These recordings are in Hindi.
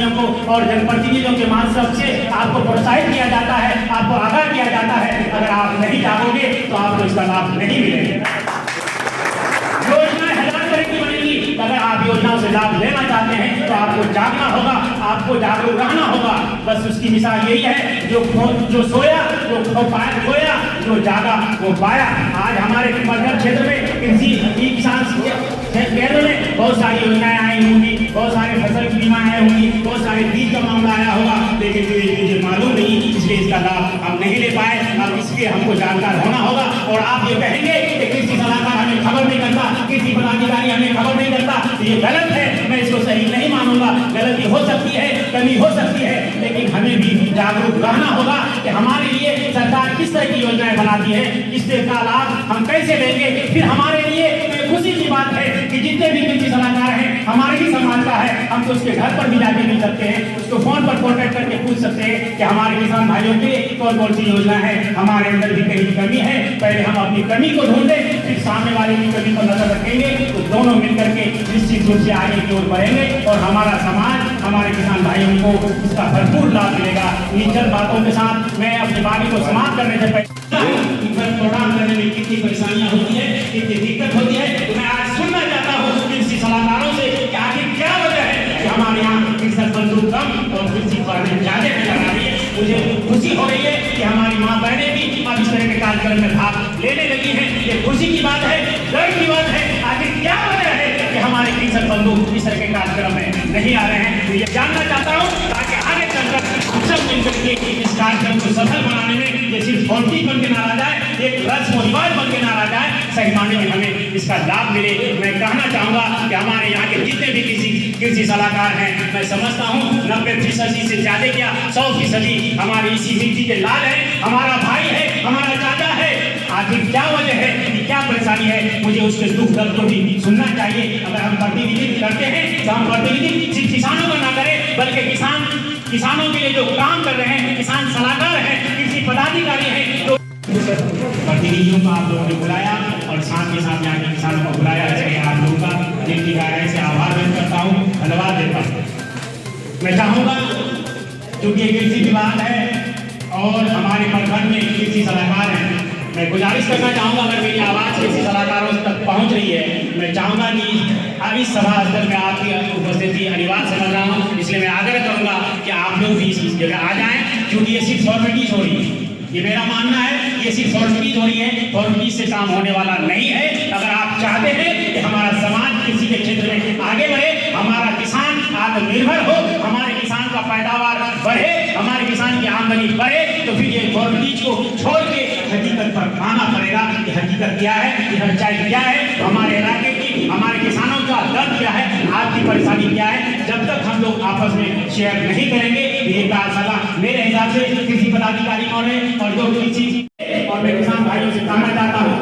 कर्मियों को और जनप्रतिनिधियों के माध्यम से आपको प्रोत्साहित किया जाता है, आपको आगाह किया जाता है। अगर आप नहीं जागोगे तो आपको इसका लाभ नहीं मिलेगा। योजनाएं हजार तरह की बनेगी, अगर आप योजनाओं से लाभ लेना चाहते हैं तो आपको जागना होगा, आपको जागरूक रहना होगा। बस उसकी मिसाल यही है, जो सोया वो खोया, जो जागा वो पाया। आज हमारे मगध क्षेत्र में कृषि किसान केंद्र में बहुत सारी योजनाएं आई होंगी, बहुत सारे फसल बीमा आए होंगी, बहुत सारे बीज का मामला आया होगा, लेकिन मुझे मालूम नहीं, इसलिए इसका लाभ हम नहीं ले पाए। अब इसलिए हमको जानकार होना होगा। और आप ये कहेंगे कि कृषि सलाहकार हमें खबर नहीं करता, कृषि पदाधिकारी हमें खबर नहीं करता, ये गलत है। मैं इसको सही नहीं मानूंगा। गलती हो सकती है, कमी हो सकती है, लेकिन हमें भी जागरूक रहना होगा कि हमारे लिए सरकार किस तरह की योजनाएं बनाती है, इससे का लाभ हम कैसे लेंगे। फिर हमारे लिए खुशी की बात है कि जितने भी कृषि सलाहकार हैं हमारे ही समाज का है, हम तो उसके घर पर भी जाके मिल सकते हैं, उसको फोन पर कॉन्टेक्ट करके पूछ सकते हैं कि हमारे किसान भाइयों के लिए कौन कौन सी योजना है, हमारे अंदर भी कहीं कमी है। पहले हम अपनी कमी को ढूंढे, फिर सामने वाले की कमी पर नजर रखेंगे, तो दोनों मिलकर के निश्चित रूप से आगे की ओर बढ़ेंगे और हमारा समाज, हमारे किसान भाइयों को इसका भरपूर लाभ मिलेगा। इन चंद बातों के साथ मैं अपनी वाणी को समाप्त करने से पहले प्रोग्राम करने में कितनी परेशानियां होती है, कितनी दिक्कत होती है, तो मैं आज सुनना चाहता हूँ कृषि सलाहकारों से कि आखिर क्या वजह है कि हमारे यहाँ कृषक बंधु कम और कृषि उत्पादन ज्यादा लगा रही है। मुझे खुशी हो रही है कि हमारी माँ बहनें भी अब इस तरह के कार्यक्रम में भाग लेने लगी हैं। ये खुशी की बात है, गर्व की बात है। आखिर क्या वजह है कि हमारे कृषक बंधु इस तरह के कार्यक्रम में नहीं आ रहे हैं, तो ये जानना चाहता हूँ, ताकि आगे चलकर हम सब मिलकर के इस कार्यक्रम को सफल बनाने में ये सिर्फ फॉर्मलिटी बन के ना रह जाए, एक रस्म और रिवाज बन के ना रह जाए, सही मायने में हमें इसका लाभ मिले। मैं कहना चाहूंगा कि हमारे यहाँ के जितने भी कृषि सलाहकार हैं, मैं समझता हूँ 90% से ज्यादा क्या 100% हमारे इसी मिट्टी के लाल है, हमारा भाई है, हमारा चाचा है। आखिर क्या वजह है, क्या परेशानी है, मुझे उसके दुख दर्द को भी सुनना चाहिए। अगर हम प्रतिनिधित्व करते हैं तो हम प्रतिनिधित्व सिर्फ किसानों का ना करें, बल्कि किसानों के लिए जो काम कर रहे हैं, किसान सलाहकार हैं, कृषि पदाधिकारी हैं, तो प्रतिनिधियों को आप लोगों ने बुलाया और साथ के साथ यहाँ के किसानों को बुलाया। इसलिए आप लोगों का दिल की गहराई से आभार व्यक्त करता हूँ, धन्यवाद देता हूँ। मैं चाहूँगा क्योंकि ये कृषि विभाग है और हमारे प्रखंड में कृषि सलाहकार हैं, मैं गुजारिश करना चाहूँगा, अगर मेरी आवाज़ कृषि सलाहकारों तक पहुँच रही है, मैं चाहूँगा कि अब इस सभा स्थल में आपकी उपस्थिति अनिवार्य समझ रहा हूँ, इसलिए मैं आग्रह करूँगा कि आप लोग भी इस जगह आ जाएँ, क्योंकि ये सिर्फ फॉर्मेलिटीज हो रही है। ये मेरा मानना है, ये सिर्फ फॉर्मेलिटीज हो रही है, फॉर्मेलिटीज से काम होने वाला नहीं है। अगर आप चाहते हैं कि हमारा समाज कृषि के क्षेत्र में आगे बढ़े, हमारा किसान आत्मनिर्भर हो, हमारे किसान का पैदावार बढ़े, हमारे किसान की आमदनी बढ़े, तो फिर ये फॉर्मेलिटीज को छोड़ के हकीकत पर आना पड़ेगा कि हकीकत क्या है, कि सच्चाई क्या है, हमारे इलाके की, हमारे किसानों का दर्द क्या है, आपकी परेशानी क्या है। जब तक हम लोग आपस में शेयर नहीं करेंगे, ये सभा मेरे हिसाब से कृषि पदाधिकारी और जो कृषि और मैं किसान भाइयों से कहना चाहता हूँ,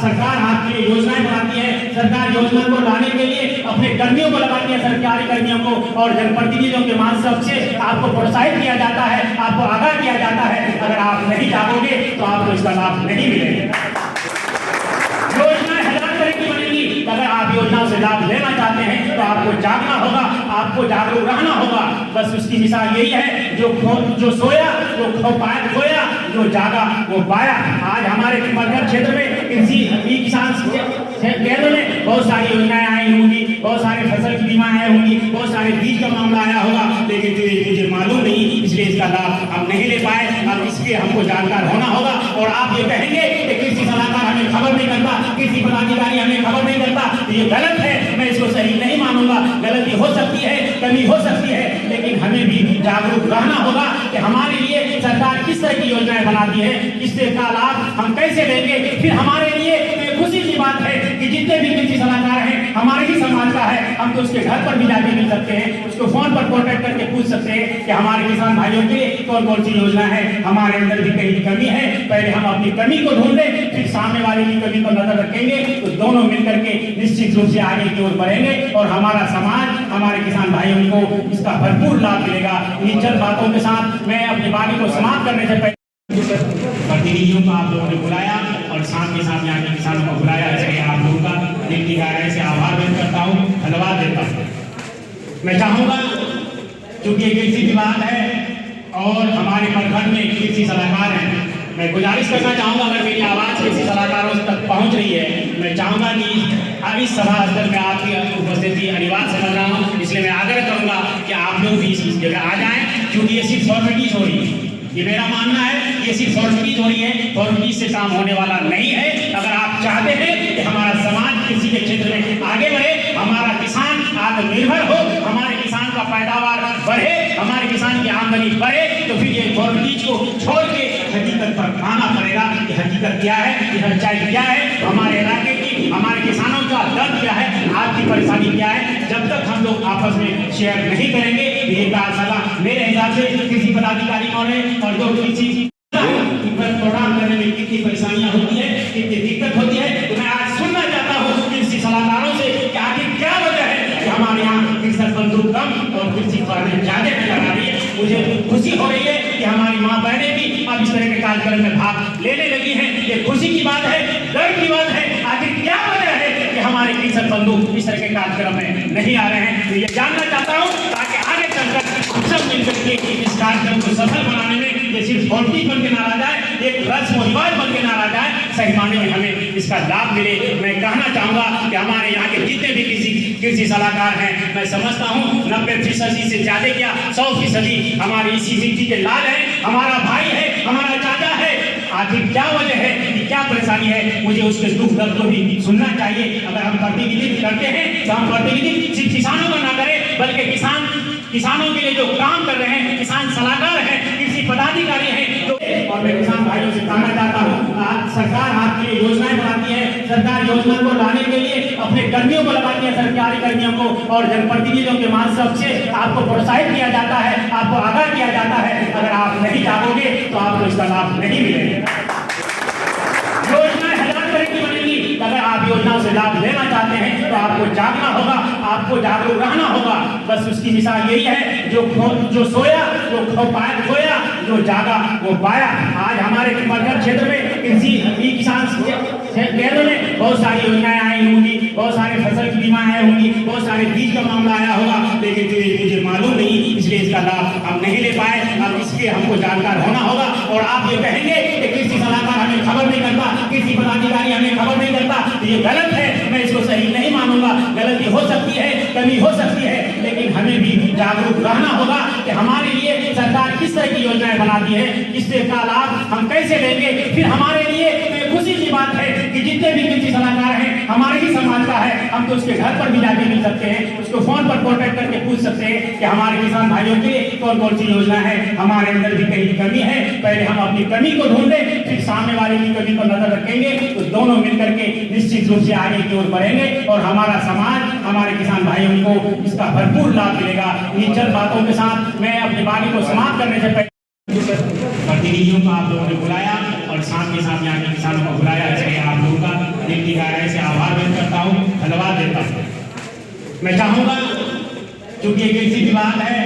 सरकार आपके लिए योजनाएं बनाती है, सरकार योजना को लाने के लिए अपने कर्मियों को लगाती है, सरकारी कर्मियों को और जनप्रतिनिधियों के माध्यम से आपको प्रोत्साहित किया जाता है, आपको आगाह किया जाता है। अगर आप नहीं जागोगे तो आपको इसका लाभ नहीं मिलेगा। योजनाएं हजार तरह की बनेगी, अगर आप योजनाओं से लाभ लेना चाहते हैं तो आपको जागना होगा, आपको जागरूक रहना होगा। बस उसकी मिसाल यही है, जो सोया वो खोया, जो जागा वो पाया। आज हमारे मगध क्षेत्र में कृषि किसान केंद्र में बहुत सारी योजनाएं आई होंगी, बहुत सारे फसल बीमा आए होंगी, बहुत सारे बीज का मामला आया होगा, लेकिन मुझे मालूम नहीं, इसलिए इसका लाभ हम नहीं ले पाए। अब इसलिए हमको जानकार होना होगा। और आप ये कहेंगे कि कृषि सलाहकार हमें खबर नहीं करता, कृषि पदाधिकारी हमें खबर नहीं करता, ये गलत है। मैं इसको सही नहीं मानूंगा। गलती हो सकती है, कमी हो सकती है, लेकिन हमें भी जागरूक रहना होगा कि हमारे लिए सरकार किस तरह की योजनाएं बनाती है, इससे का लाभ हम कैसे लेंगे। फिर हमारे लिए खुशी की बात है कि जितने भी कृषि सलाहकार हैं हमारे ही समाज का है, हम तो उसके घर पर भी जाके मिल सकते हैं, उसको फोन पर कॉन्टेक्ट करके पूछ सकते हैं कि हमारे किसान भाइयों के लिए कौन कौन सी योजना है, हमारे अंदर भी कहीं कमी है। पहले हम अपनी कमी को ढूंढे, फिर सामने वाले की कमी पर नजर रखेंगे, तो दोनों मिलकर के निश्चित रूप से आगे की ओर बढ़ेंगे और हमारा समाज, हमारे किसान भाइयों को इसका भरपूर लाभ मिलेगा। इन चंद बातों के साथ मैं अपनी वाणी को समाप्त करने से पहले प्रतिनिधियों को आप लोगों ने बुलाया और साथ के साथ यहाँ के किसानों को बुलाया। इसलिए आप लोगों का दिल की गहराई से आभार व्यक्त करता हूँ, धन्यवाद देता हूँ। मैं चाहूँगा चूंकि ये कृषि विभाग है और हमारे प्रखंड में कृषि सलाहकार हैं, मैं गुजारिश करना चाहूँगा, अगर मेरी आवाज़ कृषि सलाहकारों तक पहुँच रही है, मैं चाहूँगा कि इस सभा स्थल में आपकी उपस्थिति अनिवार्य समझ रहा हूँ, इसलिए मैं आग्रह करूँगा कि आप लोग भी इस जगह आ जाएँ, क्योंकि ये सिर्फ फॉर्मेलिटीज हो रही है। ये मेरा मानना है, ये सिर्फ फॉर्मेलिटीज हो रही है, फॉर्मेलिटीज से काम होने वाला नहीं है। अगर आप चाहते हैं कि हमारा समाज कृषि के क्षेत्र में आगे बढ़े, हमारा किसान आत्मनिर्भर हो, हमारे किसान का पैदावार बढ़े, हमारे किसान की आमदनी बढ़े, तो फिर ये फॉर्मेलिटीज को छोड़ के हकीकत पर आना पड़ेगा कि हकीकत क्या है, कि सच्चाई क्या है, हमारे इलाके की, हमारे किसानों का दर्द क्या है, आपकी परेशानी क्या है। जब तक हम लोग आपस में शेयर नहीं करेंगे, ये कार्यशाला मेरे हिसाब से कृषि पदाधिकारी महोदय और जो कृषि प्रोग्राम करने में कितनी परेशानियां होती है, कितनी दिक्कत होती है, तो मैं आज सुनना चाहता हूँ कृषि सलाहकारों से कि आखिर क्या वजह है कि हमारे यहाँ कृषक बंधु कम और कृषि फर्में ज्यादा लगा रही है। मुझे खुशी हो रही है कि हमारी माँ बहनें भी अब इस तरह के कार्यक्रम में भाग लेने लगी हैं। ये खुशी की बात है, गर्व की बात है। आखिर क्या वजह है कि हमारे कृषक बंधु इस तरह के कार्यक्रम में नहीं आ रहे हैं, तो ये जानना चाहता हूँ, ताकि आगे चलकर सब मिलकर के इस कार्यक्रम को सफल बनाने में ये सिर्फ फॉर्मेलिटी बन के ना रह जाए, एक रस्म और रिवाज बन के ना रह जाए, सही मायने में हमें इसका लाभ मिले। मैं कहना चाहूँगा कि हमारे यहाँ के जितने भी कृषि सलाहकार हैं, मैं समझता हूँ 90% से ज्यादा क्या 100% हमारे इसी मिट्टी के लाल है, हमारा भाई है, हमारा चाचा है। आखिर क्या वजह है कि क्या परेशानी है, मुझे उसके दुख दर्द को भी सुनना चाहिए। अगर हम प्रतिनिधित्व करते हैं तो हम प्रतिनिधित्व सिर्फ किसानों का ना करें, बल्कि किसानों के लिए जो काम कर रहे हैं, किसान सलाहकार हैं, कृषि पदाधिकारी हैं, और मैं किसान भाइयों से कहना चाहता हूँ, आज सरकार आपके लिए योजनाएं बनाती है, सरकार योजना को लाने के लिए अपने कर्मियों को लगाती है, सरकारी कर्मियों को, और जनप्रतिनिधियों के माध्यम से आपको प्रोत्साहित किया जाता है, आपको आगाह किया जाता है। अगर आप नहीं जागोगे तो आपको इसका लाभ नहीं मिलेगा। योजनाएं हजार तरह की बनेगी, अगर आप योजनाओं से लाभ लेना चाहते हैं तो आपको जागना होगा, आपको जागरूक रहना होगा। बस उसकी मिसाल यही है, जो सोया जो खोया, जो जागा वो पाया। आज हमारे मरकज क्षेत्र में कृषि किसान केंद्र में बहुत सारी योजनाएं आई होंगी, बहुत सारे फसल की बीमा आए होंगी, बहुत सारे बीज का मामला आया होगा, लेकिन मुझे मालूम नहीं, इसलिए इसका लाभ हम नहीं ले पाए। अब इसके हमको जानकार होना होगा। और आप ये कहेंगे कि कृषि सलाहकार हमें खबर नहीं करता, कृषि पदाधिकारी हमें खबर नहीं करता, तो ये गलत है, मैं इसको सही नहीं मानूंगा। गलती हो सकती है, कमी हो सकती है, लेकिन हमें भी जागरूक रहना होगा कि हमारे लिए सरकार किस तरह की योजनाएं बनाती है, इससे का लाभ हम कैसे लेंगे। फिर हमारे लिए खुशी की बात है कि जितने भी कृषि सलाहकार हैं हमारे ही समाज का है, हम तो उसके घर पर भी जाके मिल सकते हैं, उसको फोन पर कॉन्टेक्ट करके पूछ सकते हैं कि हमारे किसान भाइयों के लिए कौन कौन सी योजना है, हमारे अंदर भी कहीं कमी है। पहले हम अपनी कमी को ढूंढें, फिर सामने वाले की कमी पर नजर रखेंगे, तो दोनों मिलकर के निश्चित रूप से आगे की ओर बढ़ेंगे और हमारा समाज, हमारे किसान भाइयों को इसका भरपूर लाभ मिलेगा। इन चंद बातों के साथ मैं अपनी वाणी को समाप्त करने से पहले प्रतिनिधियों को आप लोगों ने बुलाया और साथ के साथ यहाँ के किसानों को बुलाया, इसलिए आप लोगों का दिल की गहराई से आभार व्यक्त करता हूँ, धन्यवाद देता हूँ। मैं चाहूँगा, चूंकि ये कृषि विभाग है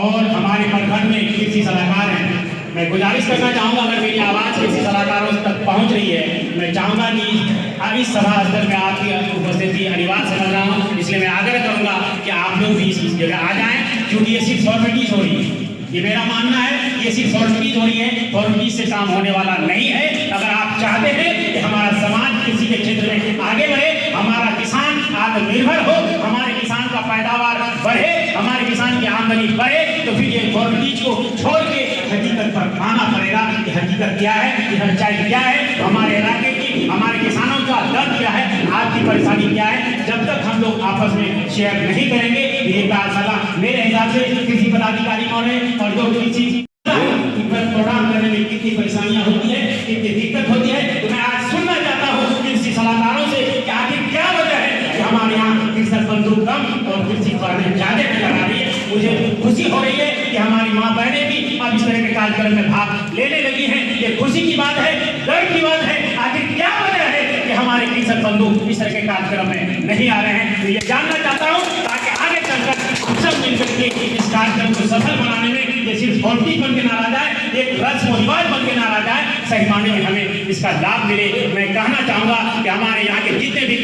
और हमारे प्रखंड में कृषि सलाहकार हैं, मैं गुजारिश करना चाहूँगा, अगर मेरी आवाज़ कृषि सलाहकारों तक पहुँच रही है, मैं चाहूँगा कि इस सभा स्थल में आपकी उपस्थिति अनिवार्य समझ रहा हूँ, इसलिए मैं आग्रह करूँगा कि आप लोग भी इस जगह आ जाएँ, क्योंकि ये सिर्फ फॉर्मेलिटीज हो रही है। ये मेरा मानना है, ये सिर्फ फॉर्मेलिटीज हो रही है, फॉर्मेलिटीज से काम होने वाला नहीं है। अगर आप चाहते हैं कि हमारा समाज कृषि के क्षेत्र में आगे बढ़े, हमारा किसान आत्मनिर्भर हो, हमारे किसान का पैदावार बढ़े, हमारे किसान की आमदनी बढ़े, तो फिर ये फॉर्मेलिटीज को छोड़ के हकीकत पर आना पड़ेगा कि हकीकत क्या है, कि सच्चाई क्या है, हमारे इलाके की, हमारे किसानों का दर्द क्या है, आपकी परेशानी क्या है। जब तक हम लोग आपस में शेयर नहीं करेंगे, ये कार्यशाला मेरे हिसाब से कृषि पदाधिकारी महोदय और जो कृषि प्रोग्राम करने में कितनी परेशानियां होती है, कितनी दिक्कत होती है, तो मैं आज सुनना चाहता हूँ कृषि सलाहकारों से कि आखिर क्या वजह है कि हमारे यहाँ कृषक बंधु कम और कृषि फर्में ज्यादा लगा रही है। मुझे खुशी हो रही है कि हमारी माँ बहनें भी अब इस तरह के कार्यक्रम में भाग लेने लगी हैं। ये खुशी की बात है, गर्व की बात है। आखिर क्या वजह है कि हमारे कृषक बंधु इस तरह के कार्यक्रम में नहीं आ रहे हैं, तो ये जानना चाहता हूँ, ताकि आगे चलकर सब मिलकर के इस कार्यक्रम को सफल बनाने में ये सिर्फ फॉर्मेलिटी बन के ना रह जाए, एक रस्म और रिवाज बन के ना रह जाए, सही माने में हमें इसका लाभ मिले। मैं कहना चाहूँगा कि हमारे यहाँ के जितने भी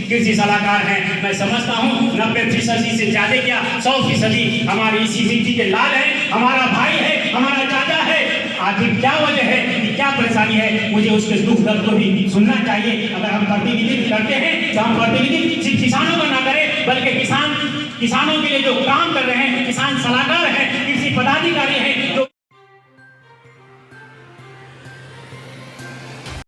कृषि सलाहकार हैं, मैं समझता हूँ 90% से ज़्यादा क्या 100% हमारी इसी मिट्टी के लाल है, हमारा भाई है, हमारा चाचा है। आखिर क्या वजह है, क्या परेशानी है, मुझे उसके दुख दर्द को भी सुनना चाहिए। अगर हम प्रतिनिधित्व करते हैं तो हम प्रतिनिधित्व सिर्फ किसानों का ना करें, बल्कि किसानों के लिए जो काम कर रहे हैं, किसान सलाहकार हैं, कृषि पदाधिकारी हैं, जो